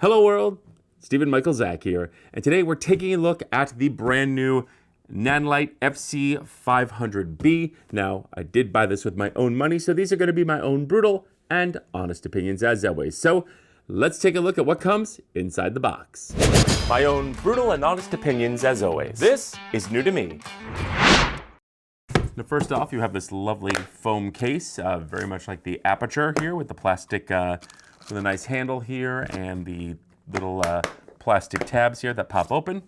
Hello world, Stephen Michael Zach here, and today we're taking a look at the brand new Nanlite Fc 500B. Now, I did buy this with my own money, so these are going to be my own brutal and honest opinions as always. So let's take a look at what comes inside the box. My own brutal and honest opinions as always. This is new to me. Now, first off, you have this lovely foam case, very much like the Aperture here with the plastic, with a nice handle here and the little plastic tabs here that pop open.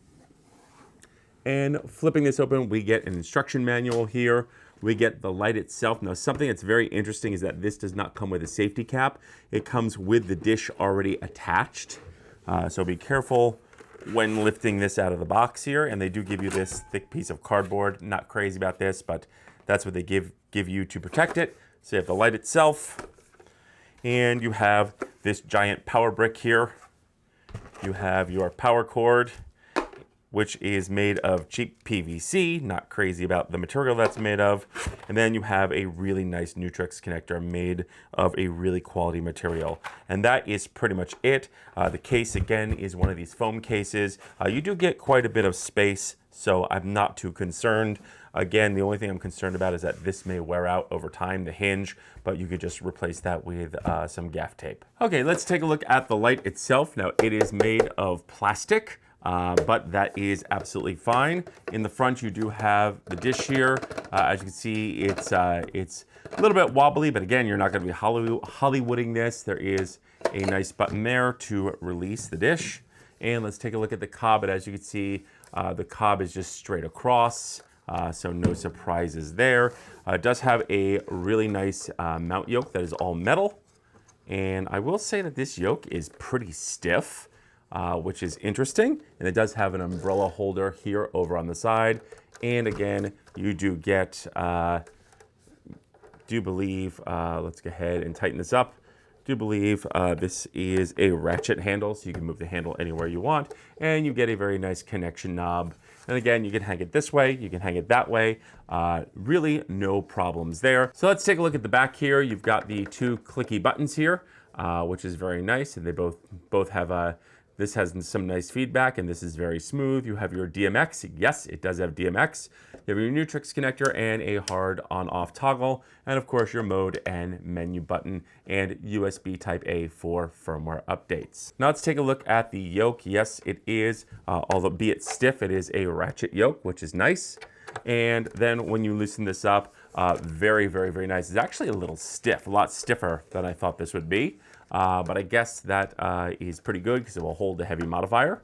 And flipping this open, we get an instruction manual here. We get the light itself. Now, something that's very interesting is that this does not come with a safety cap. It comes with the dish already attached. So be careful when lifting this out of the box here. And they do give you this thick piece of cardboard. Not crazy about this, but that's what they give you to protect it. So you have the light itself. And you have this giant power brick here. You have your power cord, which is made of cheap PVC, not crazy about the material that's made of. And then you have a really nice Nutrix connector made of a really quality material. And that is pretty much it. The case, again, is one of these foam cases. You do get quite a bit of space, so I'm not too concerned. Again, the only thing I'm concerned about is that this may wear out over time, the hinge, but you could just replace that with some gaff tape. Okay, let's take a look at the light itself. Now, it is made of plastic. But that is absolutely fine. In the front, you do have the dish here. As you can see, it's a little bit wobbly, but again, you're not going to be Hollywooding this. There is a nice button there to release the dish. And let's take a look at the cob. And as you can see, the cob is just straight across, so no surprises there. It does have a really nice mount yoke that is all metal. And I will say that this yoke is pretty stiff. Which is interesting, and it does have an umbrella holder here over on the side. And again, you do get, do believe, let's go ahead and tighten this up. Do believe this is a ratchet handle, so you can move the handle anywhere you want, and you get a very nice connection knob. And again, you can hang it this way, you can hang it that way. Really no problems there. So let's take a look at the back here. You've got the two clicky buttons here, which is very nice, and they both have this has some nice feedback, and this is very smooth. You have your DMX. Yes, it does have DMX. You have your Nutrix connector and a hard on-off toggle, and of course your mode and menu button and USB Type-A for firmware updates. Now let's take a look at the yoke. Yes, it is, although be it stiff, it is a ratchet yoke, which is nice. And then when you loosen this up, very, very, very nice. It's actually a little stiff, a lot stiffer than I thought this would be. But I guess that is pretty good because it will hold the heavy modifier.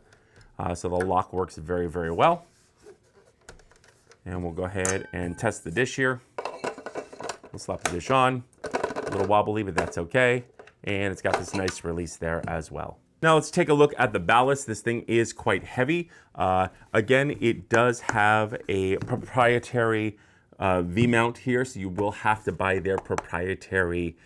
So the lock works very, very well. And we'll go ahead and test the dish here. We'll slap the dish on. A little wobbly, but that's okay. And it's got this nice release there as well. Now let's take a look at the ballast. This thing is quite heavy. Again, it does have a proprietary V-mount here, so you will have to buy their proprietary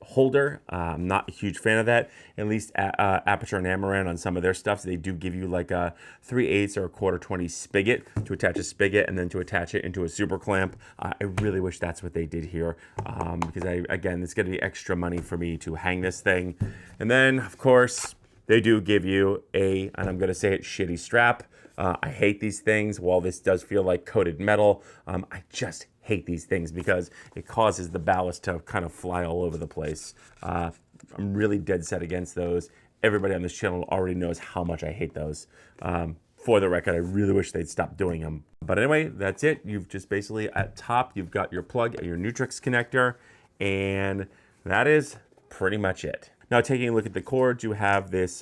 holder. I'm not a huge fan of that. At least Aperture and Amaran on some of their stuff, they do give you like a 3/8 or a 1/4-20 spigot to attach a spigot and then to attach it into a super clamp. I really wish that's what they did here because again, it's going to be extra money for me to hang this thing. And then, of course, they do give you and I'm going to say it, shitty strap. I hate these things. While this does feel like coated metal, I just hate these things because it causes the ballast to kind of fly all over the place. I'm really dead set against those. Everybody on this channel already knows how much I hate those. For the record, I really wish they'd stop doing them. But anyway, that's it. You've just basically at top, you've got your plug and your Nutrix connector, and that is pretty much it. Now, taking a look at the cords, you have this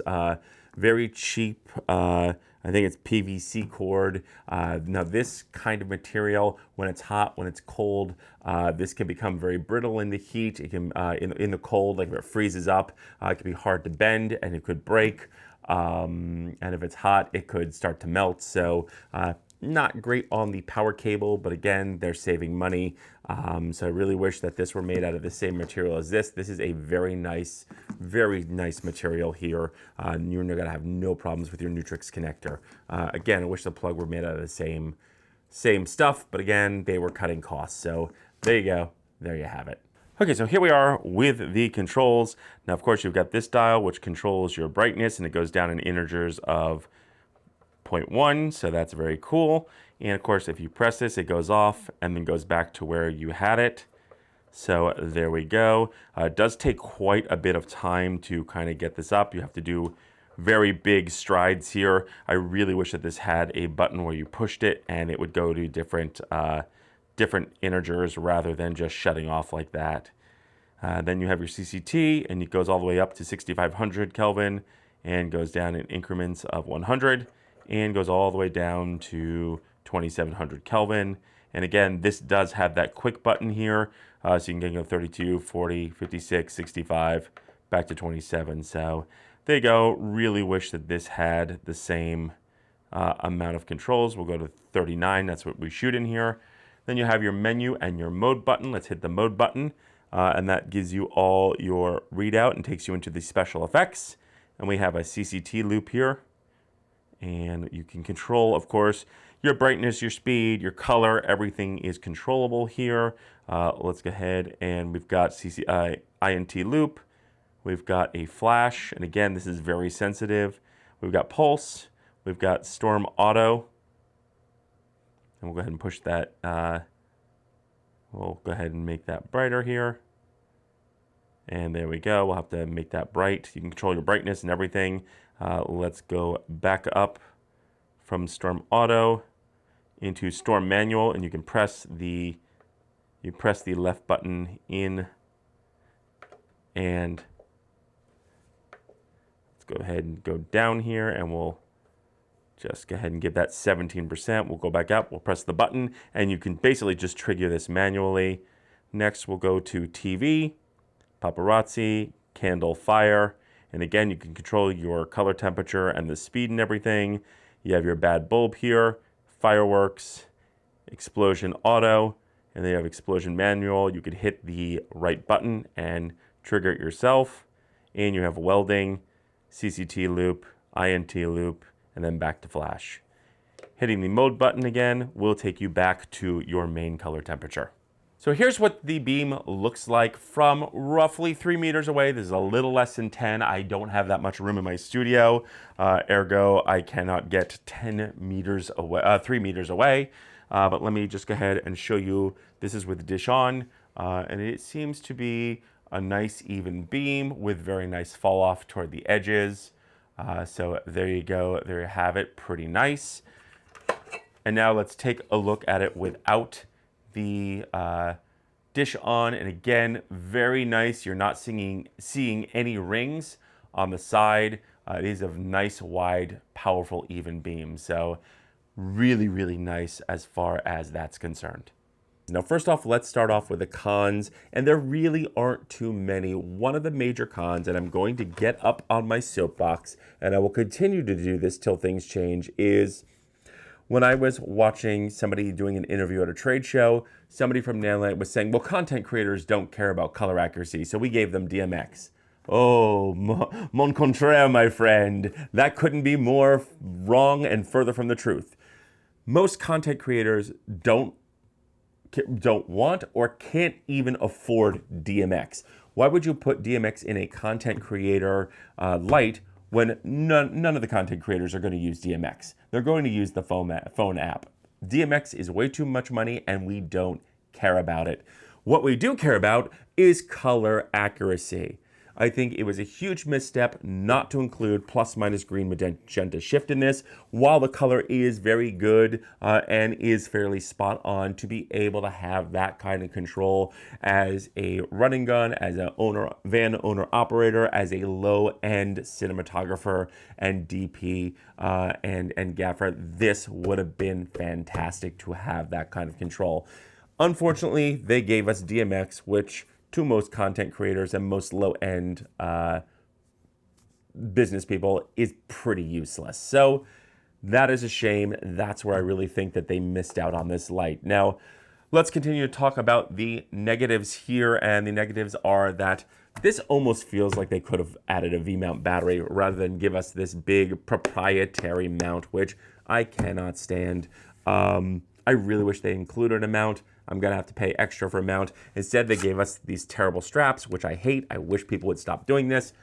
very cheap, I think it's PVC cord. Now this kind of material, when it's hot, when it's cold, this can become very brittle in the heat. It can, in the cold, like if it freezes up, it can be hard to bend and it could break. And if it's hot, it could start to melt. So not great on the power cable, but again, they're saving money. So I really wish that this were made out of the same material as this. This is a very nice material here. You're gonna have no problems with your Nutrix connector. Again, I wish the plug were made out of the same stuff, but again, they were cutting costs. So there you go, there you have it. Okay, so here we are with the controls. Now, of course, you've got this dial, which controls your brightness, and it goes down in integers of 0.1, so that's very cool. And of course, if you press this, it goes off and then goes back to where you had it. So there we go. It does take quite a bit of time to kind of get this up. You have to do very big strides here. I really wish that this had a button where you pushed it and it would go to different integers rather than just shutting off like that. Then you have your CCT, and it goes all the way up to 6,500 Kelvin and goes down in increments of 100 and goes all the way down to 2,700 Kelvin. And again, this does have that quick button here, so you can go 32, 40, 56, 65, back to 27. So there you go. Really wish that this had the same amount of controls. We'll go to 39. That's what we shoot in here. Then you have your menu and your mode button. Let's hit the mode button, and that gives you all your readout and takes you into the special effects. And we have a CCT loop here. And you can control, of course, your brightness, your speed, your color. Everything is controllable here. Let's go ahead, and we've got INT loop. We've got a flash, and again, this is very sensitive. We've got pulse. We've got storm auto. And we'll go ahead and push that. We'll go ahead and make that brighter here. And there we go. We'll have to make that bright. You can control your brightness and everything. Let's go back up from Storm Auto into Storm Manual, and you can press the left button in, and let's go ahead and go down here, and we'll just go ahead and give that 17%. We'll go back up. We'll press the button, and you can basically just trigger this manually. Next, we'll go to TV, paparazzi, candle, fire. And again, you can control your color temperature and the speed and everything. You have your bad bulb here, fireworks, explosion auto, and then you have explosion manual. You could hit the right button and trigger it yourself. And you have welding, CCT loop, INT loop, and then back to flash. Hitting the mode button again will take you back to your main color temperature. So here's what the beam looks like from roughly 3 meters away. This is a little less than 10. I don't have that much room in my studio, ergo I cannot get 10 meters away, 3 meters away. But let me just go ahead and show you. This is with dish on, and it seems to be a nice even beam with very nice fall off toward the edges. So there you go. There you have it. Pretty nice. And now let's take a look at it without the dish on, and again, very nice. You're not seeing any rings on the side. It is a nice, wide, powerful, even beam. So really, really nice as far as that's concerned. Now, first off, let's start off with the cons, and there really aren't too many. One of the major cons, and I'm going to get up on my soapbox, and I will continue to do this till things change, is when I was watching somebody doing an interview at a trade show, somebody from Nanlite was saying, well, content creators don't care about color accuracy, so we gave them DMX. Oh, mon contraire, my friend. That couldn't be more wrong and further from the truth. Most content creators don't want or can't even afford DMX. Why would you put DMX in a content creator light when none of the content creators are going to use DMX? They're going to use the phone app. DMX is way too much money, and we don't care about it. What we do care about is color accuracy. I think it was a huge misstep not to include plus minus green magenta shift in this, while the color is very good and is fairly spot on to be able to have that kind of control as a running gun, as a van owner operator, as a low-end cinematographer and DP and gaffer. This would have been fantastic to have that kind of control. Unfortunately, they gave us DMX, which to most content creators and most low-end business people is pretty useless. So that is a shame. That's where I really think that they missed out on this light. Now, let's continue to talk about the negatives here, and the negatives are that this almost feels like they could have added a V-mount battery rather than give us this big proprietary mount, which I cannot stand. I really wish they included a mount. I'm gonna have to pay extra for a mount. Instead, they gave us these terrible straps, which I hate. I wish people would stop doing this.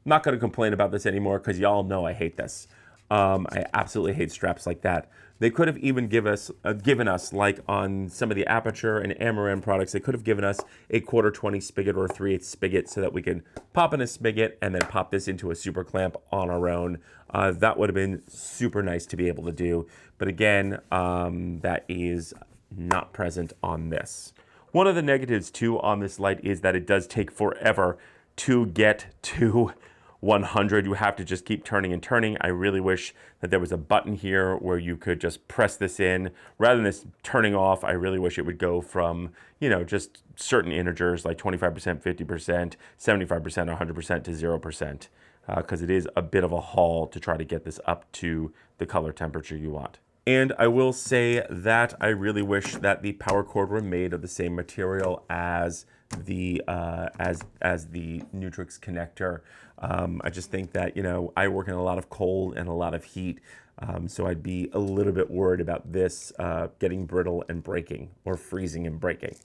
I'm not gonna complain about this anymore because y'all know I hate this. I absolutely hate straps like that. They could have even given us, like on some of the Aperture and Amaran products, they could have given us a 1/4 20 spigot or a 3/8 spigot so that we could pop in a spigot and then pop this into a super clamp on our own. That would have been super nice to be able to do. But again, that is not present on this. One of the negatives too on this light is that it does take forever to get to 100. You have to just keep turning and turning. I really wish that there was a button here where you could just press this in. Rather than this turning off, I really wish it would go from, you know, just certain integers like 25%, 50%, 75%, 100% to 0%, because it is a bit of a haul to try to get this up to the color temperature you want. And I will say that I really wish that the power cord were made of the same material as the Nutrix connector. I just think that, you know, I work in a lot of cold and a lot of heat, so I'd be a little bit worried about this getting brittle and breaking, or freezing and breaking.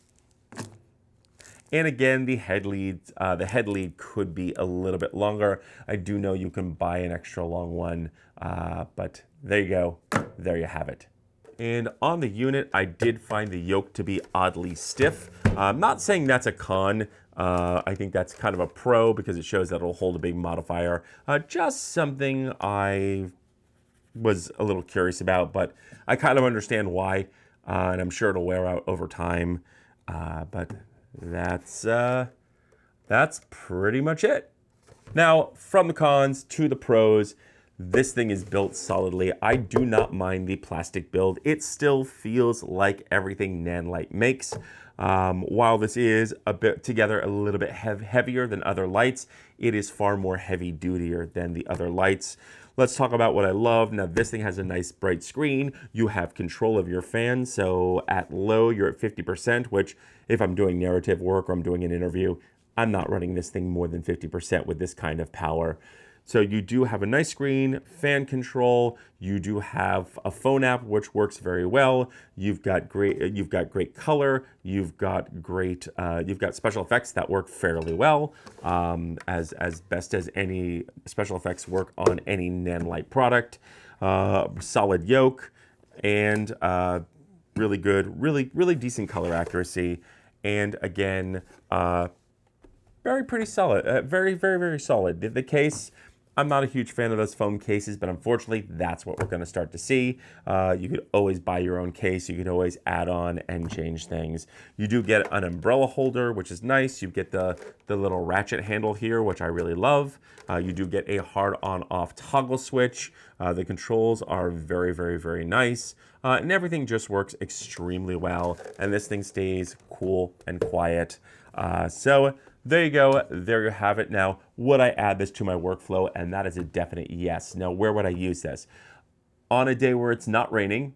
And again, the head lead could be a little bit longer. I do know you can buy an extra long one, but there you go. There you have it. And on the unit, I did find the yoke to be oddly stiff. I'm not saying that's a con. I think that's kind of a pro because it shows that it'll hold a big modifier. Just something I was a little curious about, but I kind of understand why, and I'm sure it'll wear out over time. But that's pretty much it. Now, from the cons to the pros, this thing is built solidly. I do not mind the plastic build. It still feels like everything Nanlite makes. While this is a little bit heavier than other lights, it is far more heavy dutier than the other lights. Let's talk about what I love. Now, this thing has a nice bright screen. You have control of your fan. So at low, you're at 50%, which if I'm doing narrative work or I'm doing an interview, I'm not running this thing more than 50% with this kind of power. So you do have a nice screen, fan control. You do have a phone app, which works very well. You've got great color. You've got special effects that work fairly well, as best as any special effects work on any Nanlite product. Solid yoke, and really good, really decent color accuracy. And again, very pretty solid, very solid. The case, I'm not a huge fan of those foam cases, but unfortunately, that's what we're going to start to see. You could always buy your own case. You could always add on and change things. You do get an umbrella holder, which is nice. You get the little ratchet handle here, which I really love. You do get a hard on-off toggle switch. The controls are very nice. And everything just works extremely well. And this thing stays cool and quiet. So there you go. There you have it. Now, would I add this to my workflow? And that is a definite yes. Now, where would I use this? On a day where it's not raining,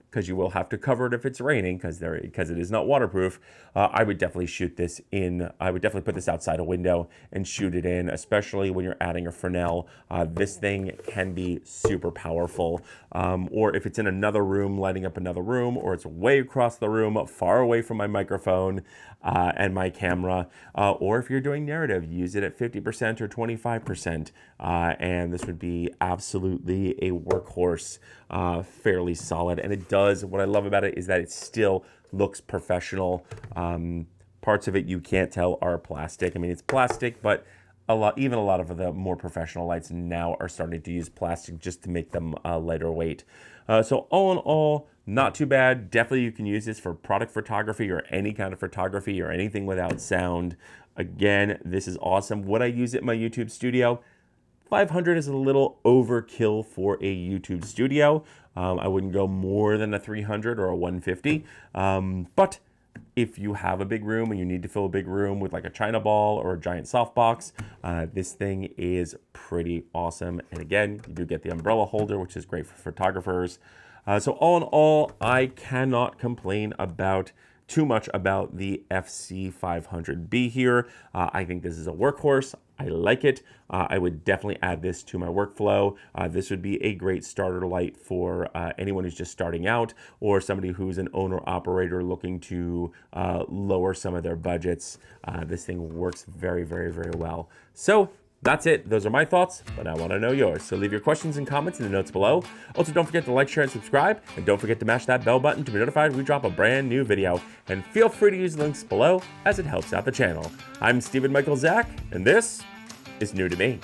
because you will have to cover it if it's raining, because it is not waterproof. I would definitely shoot this in. I would definitely put this outside a window and shoot it in, especially when you're adding a Fresnel. This thing can be super powerful. Or if it's in another room, lighting up another room, or it's way across the room, far away from my microphone and my camera, or if you're doing narrative, use it at 50% or 25%, and this would be absolutely a workhorse, fairly solid. And it does, what I love about it is that it still looks professional. Parts of it you can't tell are plastic. I mean, it's plastic, but even a lot of the more professional lights now are starting to use plastic just to make them lighter weight. So all in all, not too bad. Definitely you can use this for product photography or any kind of photography or anything without sound. Again, this is awesome. Would I use it in my YouTube studio? 500 is a little overkill for a YouTube studio. I wouldn't go more than a 300 or a 150. But if you have a big room and you need to fill a big room with like a China ball or a giant softbox, this thing is pretty awesome. And again, you do get the umbrella holder, which is great for photographers. So all in all, I cannot complain about too much about the FC500B here. I think this is a workhorse. I like it. I would definitely add this to my workflow. This would be a great starter light for anyone who's just starting out, or somebody who's an owner-operator looking to lower some of their budgets. This thing works very, very, very well. So that's it. Those are my thoughts, but I want to know yours. So leave your questions and comments in the notes below. Also, don't forget to like, share, and subscribe. And don't forget to mash that bell button to be notified when we drop a brand new video. And feel free to use the links below as it helps out the channel. I'm Stephen Michael Zach, and this is new to me.